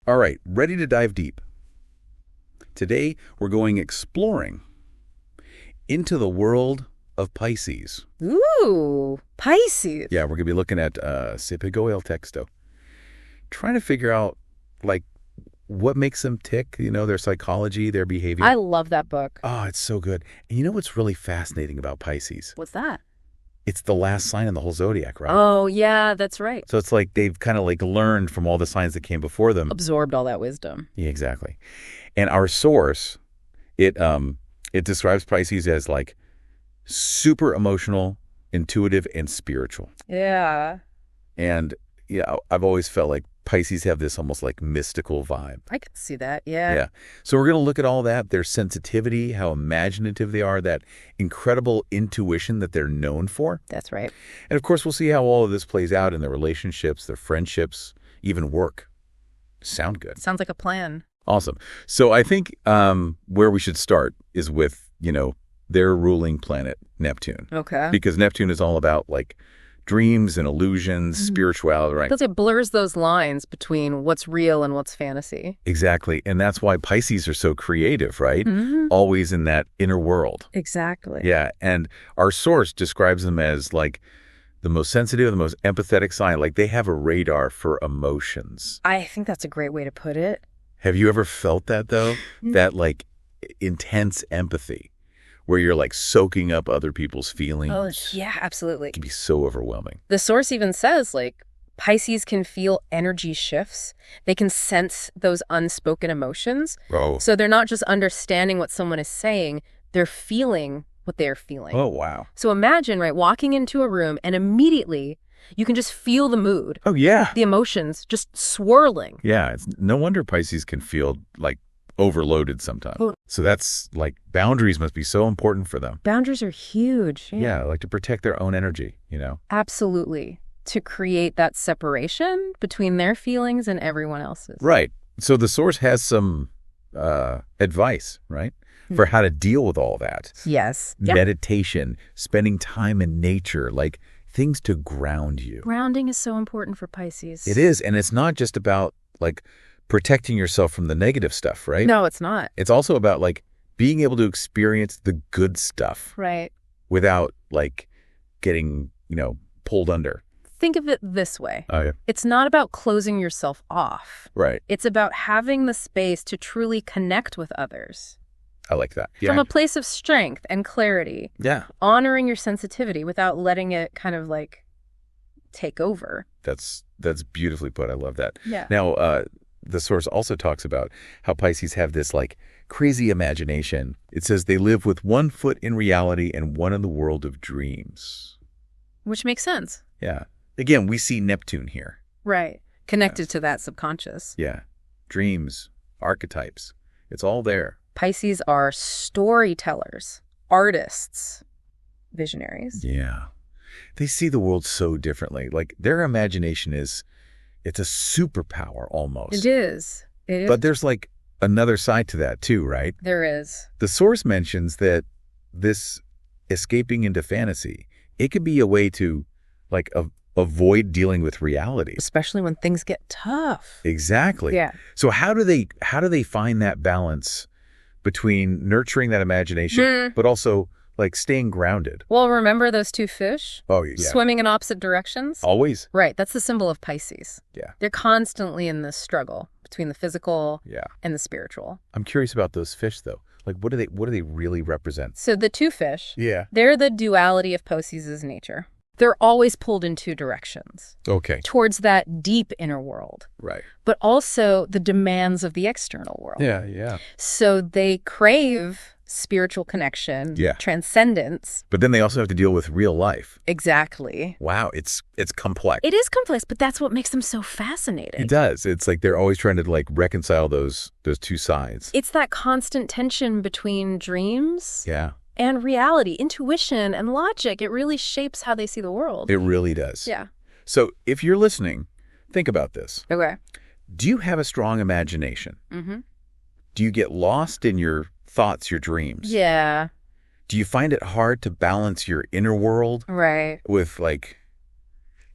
All right, ready to dive deep. Today, we're going exploring into the world of Pisces. Ooh, Pisces. Yeah, we're going to be looking at Sipigo el Texto. Trying to figure out, like, what makes them tick, their psychology, their behavior. I love that book. Oh, it's so good. And you know what's really fascinating about Pisces? What's that? It's the last sign in the whole zodiac, right? Oh, yeah, that's right. So it's like they've kind of like learned from all the signs that came before them. Absorbed all that wisdom. Yeah, exactly. And our source, it describes Pisces as like super emotional, intuitive, and spiritual. Yeah. And yeah, I've always felt like Pisces have this almost like mystical vibe. I can see that. Yeah. Yeah. So we're going to look at all that, their sensitivity, how imaginative they are, that incredible intuition that they're known for. That's right. And of course, we'll see how all of this plays out in their relationships, their friendships, even work. Sound good. Sounds like a plan. Awesome. So I think where we should start is with, their ruling planet, Neptune. Okay. Because Neptune is all about like dreams and illusions, spirituality, right? Because it blurs those lines between what's real and what's fantasy. Exactly. And that's why Pisces are so creative, right? Mm-hmm. Always in that inner world. Exactly. Yeah. And our source describes them as like the most sensitive, the most empathetic sign. Like they have a radar for emotions. I think that's a great way to put it. Have you ever felt that though? That like intense empathy where you're like soaking up other people's feelings? Oh, yeah, absolutely. It can be so overwhelming. The source even says, like, Pisces can feel energy shifts. They can sense those unspoken emotions. Oh. So they're not just understanding what someone is saying, they're feeling what they're feeling. Oh, wow. So imagine, right, walking into a room and immediately you can just feel the mood, Oh, yeah. the emotions just swirling. Yeah. It's no wonder Pisces can feel like overloaded sometimes. Oh. So that's like boundaries must be so important for them. Boundaries are huge. Yeah, like to protect their own energy, Absolutely. To create that separation between their feelings and everyone else's. Right. So the source has some advice, right, for how to deal with all that. Yes. Yep. Meditation, spending time in nature, like things to ground you. Grounding is so important for Pisces. It is. And it's not just about like protecting yourself from the negative stuff, right? No, it's not. It's also about like being able to experience the good stuff Right. without like getting, pulled under. Think of it this way. Oh, yeah. It's not about closing yourself off. Right. It's about having the space to truly connect with others. I like that. Yeah. From a place of strength and clarity. Yeah. Honoring your sensitivity without letting it kind of like take over. That's beautifully put. I love that. Yeah. Now, the source also talks about how Pisces have this like crazy imagination. It says they live with one foot in reality and one in the world of dreams. Which makes sense. Yeah. Again, we see Neptune here. Right. Connected to that subconscious. Yeah. Dreams, archetypes. It's all there. Pisces are storytellers, artists, visionaries. Yeah. They see the world so differently. Like their imagination it's a superpower almost. It is. It is. But there's like another side to that too, right? There is. The source mentions that this escaping into fantasy, it could be a way to like avoid dealing with reality. Especially when things get tough. Exactly. Yeah. So how do they find that balance between nurturing that imagination, but also like staying grounded? Well, remember those two fish? Oh, yeah. Swimming in opposite directions? Always. Right. That's the symbol of Pisces. Yeah. They're constantly in this struggle between the physical Yeah. and the spiritual. I'm curious about those fish though. Like what do they really represent? So the two fish, Yeah. they're the duality of Pisces' nature. They're always pulled in two directions, Okay. towards that deep inner world, Right. but also the demands of the external world. Yeah, yeah. So they crave spiritual connection, Yeah. transcendence. But then they also have to deal with real life. Exactly. Wow, it's complex. It is complex, but that's what makes them so fascinating. It does. It's like they're always trying to like reconcile those two sides. It's that constant tension between dreams Yeah. and reality, intuition and logic. It really shapes how they see the world. It really does. Yeah. So if you're listening, think about this. Okay. Do you have a strong imagination? Mm-hmm. Do you get lost in your thoughts, your dreams? Yeah. Do you find it hard to balance your inner world Right. with like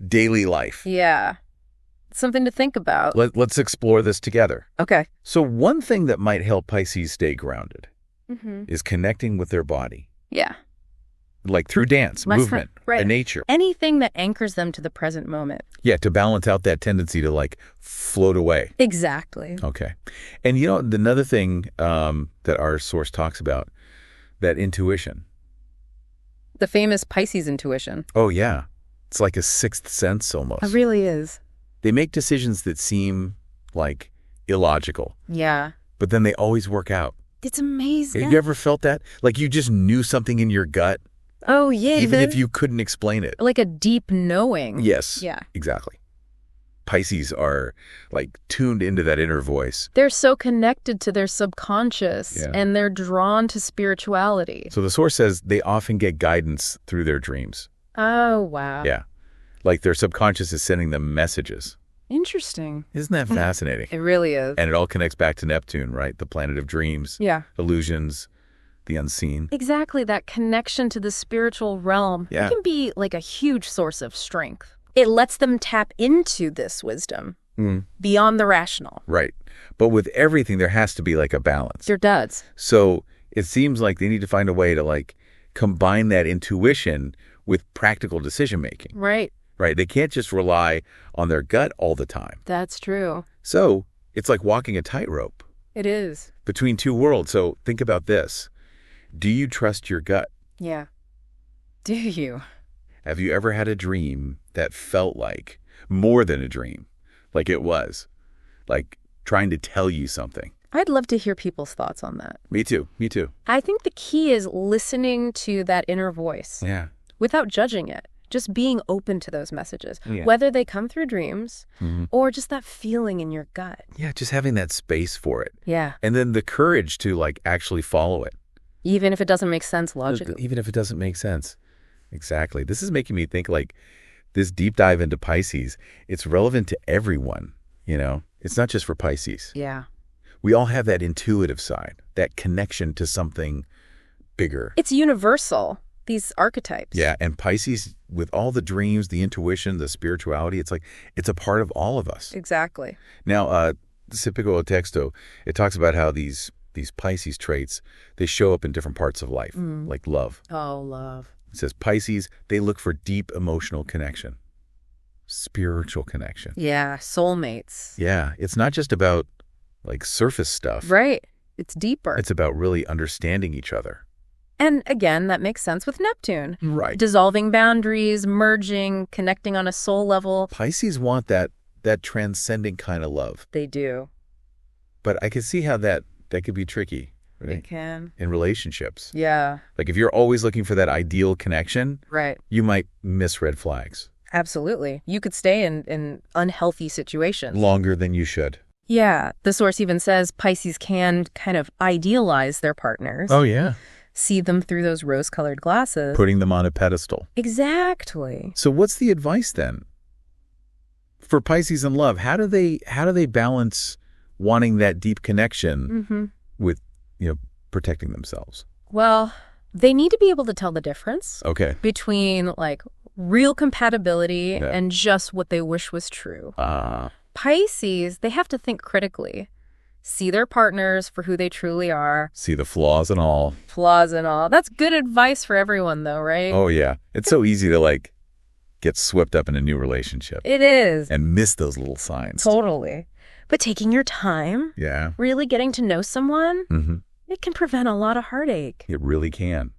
daily life? Yeah. something to think about. Let's explore this together. Okay. So one thing that might help Pisces stay grounded Mm-hmm. is connecting with their body, Yeah. like through dance, movement, right. and nature. Anything that anchors them to the present moment. Yeah, to balance out that tendency to like float away. Exactly. Okay. And you know, another thing that our source talks about, that intuition. The famous Pisces intuition. Oh, yeah. It's like a sixth sense almost. It really is. They make decisions that seem like illogical, Yeah. but then they always work out. It's amazing. Have you ever felt that? Like you just knew something in your gut, Oh, yeah. even if you couldn't explain it. Like a deep knowing. Yes. Yeah. Exactly. Pisces are like tuned into that inner voice. They're so connected to their subconscious, Yeah. and they're drawn to spirituality. So the source says they often get guidance through their dreams. Oh, wow. Yeah. Like their subconscious is sending them messages. Interesting. Isn't that fascinating? It really is. And it all connects back to Neptune, right? The planet of dreams, Yeah. illusions, the unseen. Exactly. That connection to the spiritual realm. Yeah. It can be like a huge source of strength. It lets them tap into this wisdom beyond the rational. Right. But with everything, there has to be like a balance. There does. So it seems like they need to find a way to like combine that intuition with practical decision making, Right. right? They can't just rely on their gut all the time. That's true. So it's like walking a tightrope It is. between two worlds. So think about this. Do you trust your gut? Yeah. Do you? Have you ever had a dream that felt like more than a dream? Like it was, like trying to tell you something. I'd love to hear people's thoughts on that. Me too. Me too. I think the key is listening to that inner voice Yeah. without judging it. Just being open to those messages, Yeah. whether they come through dreams Mhm. or just that feeling in your gut. Yeah. Just having that space for it. Yeah. And then the courage to like actually follow it. Even if it doesn't make sense logically. Even if it doesn't make sense. Exactly. This is making me think like this deep dive into Pisces, it's relevant to everyone, you know? It's not just for Pisces. Yeah. We all have that intuitive side, that connection to something bigger. It's universal, these archetypes. Yeah, and Pisces, with all the dreams, the intuition, the spirituality, it's like it's a part of all of us. Exactly. Now, Cipico Texto, it talks about how these Pisces traits, they show up in different parts of life, like love. Oh, love. It says Pisces, they look for deep emotional connection, spiritual connection. Yeah, soulmates. Yeah, it's not just about like surface stuff. Right. It's deeper. It's about really understanding each other. And again, that makes sense with Neptune. Right. Dissolving boundaries, merging, connecting on a soul level. Pisces want that transcending kind of love. They do. But I can see how that could be tricky, They right? can. In relationships. Yeah. Like if you're always looking for that ideal connection, Right. you might miss red flags Absolutely. You could stay in unhealthy situations. longer than you should. Yeah. The source even says Pisces can kind of idealize their partners. Oh, yeah. See them through those rose-colored glasses. Putting them on a pedestal. Exactly. So what's the advice then? For Pisces in love, how do they balance wanting that deep connection with, protecting themselves? Well, they need to be able to tell the difference Okay. between like real compatibility Yeah. and just what they wish was true. Ah. Pisces, they have to think critically, see their partners for who they truly are, See the flaws and all. flaws and all. That's good advice for everyone though, right? Oh, yeah. It's so easy to like get swept up in a new relationship It is. and miss those little signs. Totally. But taking your time, Yeah. really getting to know someone, Mm-hmm. it can prevent a lot of heartache. It really can.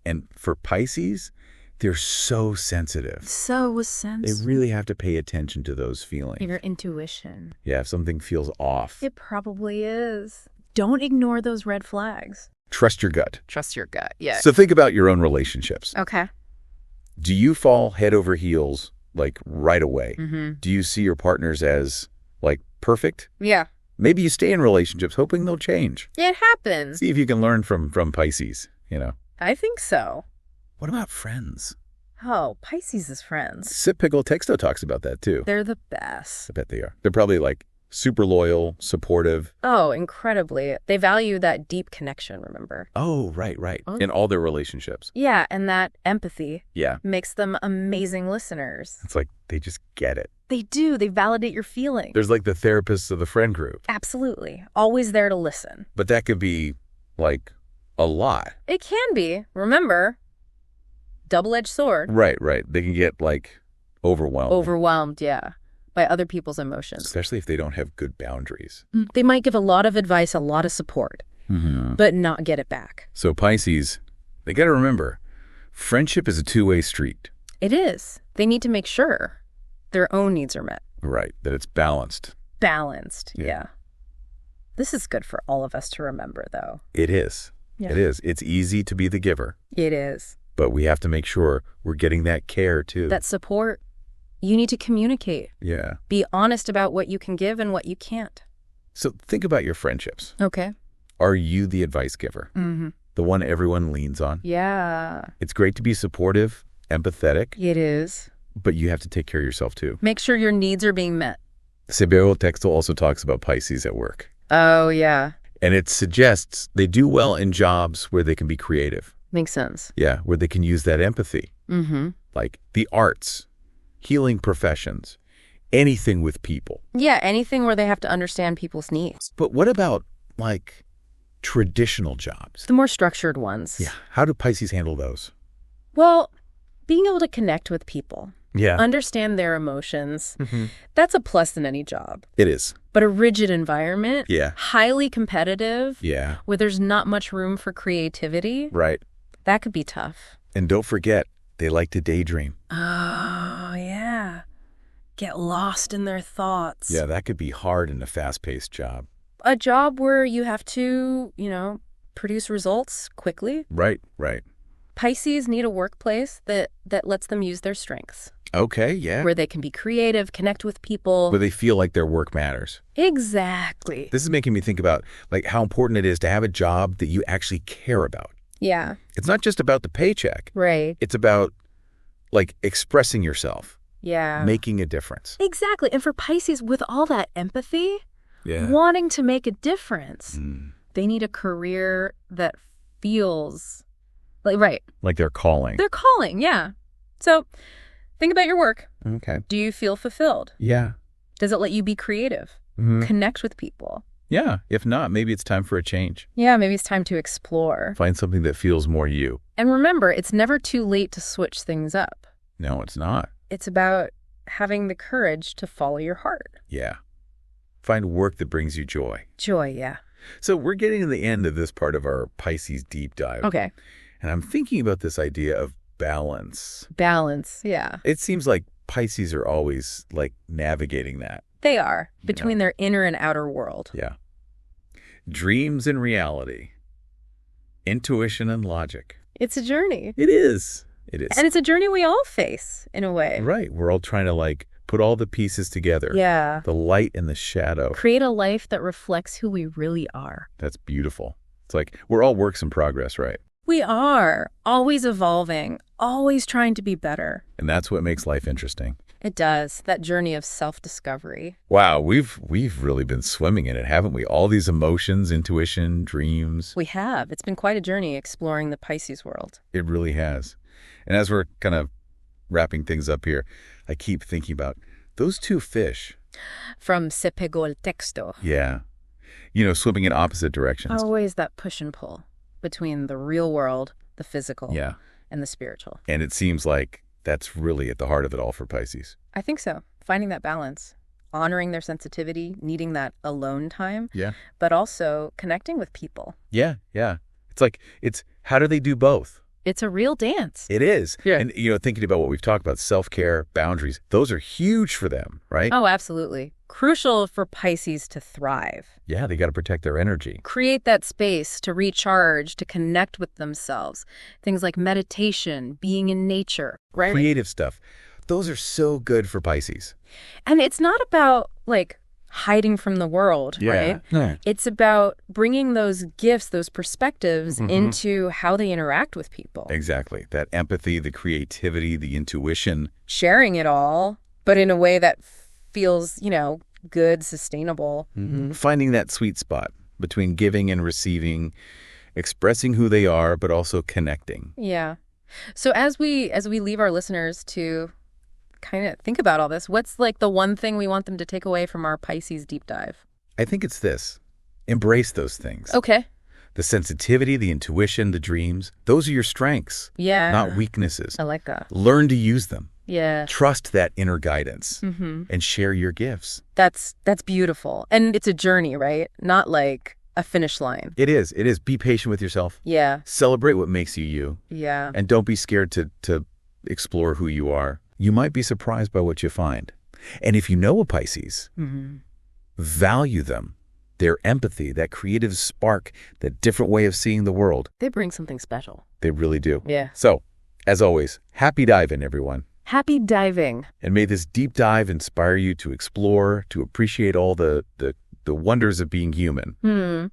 And for Pisces, they're so sensitive. So was They sense. really have to pay attention to those feelings. Your intuition. Yeah, if something feels off, It probably is. Don't ignore those red flags. trust your gut. Trust your gut. Yeah. So think about your own relationships. Okay. Do you fall head over heels, like right away? Mm-hmm. Do you see your partners as like perfect? Yeah. Maybe you stay in relationships hoping they'll change. It happens. See if you can learn from Pisces, I think so. What about friends? Oh, Pisces is friends. Sip Pickle Texto talks about that too. They're the best. I bet they are. They're probably like super loyal, supportive. Oh, incredibly. They value that deep connection, remember? Oh, right. In all their relationships. Yeah, and that empathy Yeah. makes them amazing listeners. It's like they just get it. They do. They validate your feelings. There's like the therapists of the friend group. Absolutely. Always there to listen. But that could be like a lot. It can be. Remember, double-edged sword. Right. They can get like overwhelmed. Overwhelmed, yeah, by other people's emotions. Especially if they don't have good boundaries. They might give a lot of advice, a lot of support, but not get it back. So Pisces, they got to remember, friendship is a two-way street. It is. They need to make sure their own needs are met. Right. That it's balanced. Balanced, yeah. This is good for all of us to remember, though. It is. Yeah. It is. It's easy to be the giver. It is. But we have to make sure we're getting that care, too. That support. You need to communicate. Yeah. Be honest about what you can give and what you can't. So think about your friendships. Okay. Are you the advice giver? The one everyone leans on? Yeah. It's great to be supportive, empathetic, It is. but you have to take care of yourself, too. Make sure your needs are being met. Sebeo Texto also talks about Pisces at work. Oh, yeah. And it suggests they do well in jobs where they can be creative. Makes sense. Yeah, where they can use that empathy. Like the arts, healing professions, anything with people. Yeah, anything where they have to understand people's needs. But what about, like, traditional jobs? The more structured ones. Yeah. How do Pisces handle those? Well, being able to connect with people, Yeah. understand their emotions, that's a plus in any job. It is. But a rigid environment, Yeah. highly competitive, Yeah. where there's not much room for creativity, Right. that could be tough. And don't forget, they like to daydream. Oh, yeah. Get lost in their thoughts. Yeah, that could be hard in a fast-paced job. A job where you have to, produce results quickly. Right. Pisces need a workplace that lets them use their strengths, Okay, yeah. where they can be creative, connect with people. Where they feel like their work matters. Exactly. This is making me think about, like, how important it is to have a job that you actually care about. Yeah. It's not just about the paycheck. Right. It's about, like, expressing yourself, Yeah. making a difference. Exactly. And for Pisces, with all that empathy, Yeah. wanting to make a difference, they need a career that feels right. Like they're calling. They're calling, yeah. So think about your work. Okay. Do you feel fulfilled? Yeah. Does it let you be creative? Connect with people? Yeah. If not, maybe it's time for a change. Yeah, maybe it's time to explore. Find something that feels more you. And remember, it's never too late to switch things up. No, it's not. It's about having the courage to follow your heart. Yeah. Find work that brings you joy. Joy, yeah. So we're getting to the end of this part of our Pisces deep dive. Okay. And I'm thinking about this idea of balance. Balance, yeah. It seems like Pisces are always, like, navigating that. They are, between their inner and outer world. Yeah. Dreams and reality. Intuition and logic. It's a journey. It is. It is. And it's a journey we all face, in a way. Right. We're all trying to, like, put all the pieces together. Yeah. The light and the shadow. Create a life that reflects who we really are. That's beautiful. It's like we're all works in progress, right? We are. Always evolving. Always trying to be better. And that's what makes life interesting. It does. That journey of self-discovery. Wow, we've really been swimming in it, haven't we? All these emotions, intuition, dreams. We have. It's been quite a journey exploring the Pisces world. It really has. And as we're kind of wrapping things up here, I keep thinking about those two fish. From Se Pegó el Texto. Yeah. Swimming in opposite directions. Always that push and pull between the real world, the physical, Yeah. and the spiritual. And it seems like that's really at the heart of it all for Pisces. I think so. Finding that balance, honoring their sensitivity, needing that alone time, Yeah. but also connecting with people. Yeah. It's how do they do both? It's a real dance. It is. Yeah. And, thinking about what we've talked about, self-care, boundaries, those are huge for them, right? Oh, absolutely. Crucial for Pisces to thrive. Yeah, they got to protect their energy. Create that space to recharge, to connect with themselves. Things like meditation, being in nature, right? Creative stuff. Those are so good for Pisces. And it's not about, hiding from the world, right? Yeah. It's about bringing those gifts, those perspectives into how they interact with people. Exactly. That empathy, the creativity, the intuition. Sharing it all, but in a way that feels, good, sustainable. Finding that sweet spot between giving and receiving, expressing who they are, but also connecting. Yeah. So as we leave our listeners to kind of think about all this, what's like the one thing we want them to take away from our Pisces deep dive? I think it's this. Embrace those things. Okay. The sensitivity, the intuition, the dreams, those are your strengths, Yeah. not weaknesses. I like that. Learn to use them. Yeah. Trust that inner guidance and share your gifts. That's beautiful. And it's a journey, right? Not like a finish line. It is. It is. Be patient with yourself. Yeah. Celebrate what makes you you. Yeah. And don't be scared to explore who you are. You might be surprised by what you find. And if you know a Pisces, value them. Their empathy, that creative spark, that different way of seeing the world. They bring something special. They really do. Yeah. So, as always, happy diving, everyone. Happy diving. And may this deep dive inspire you to explore, to appreciate all the wonders of being human.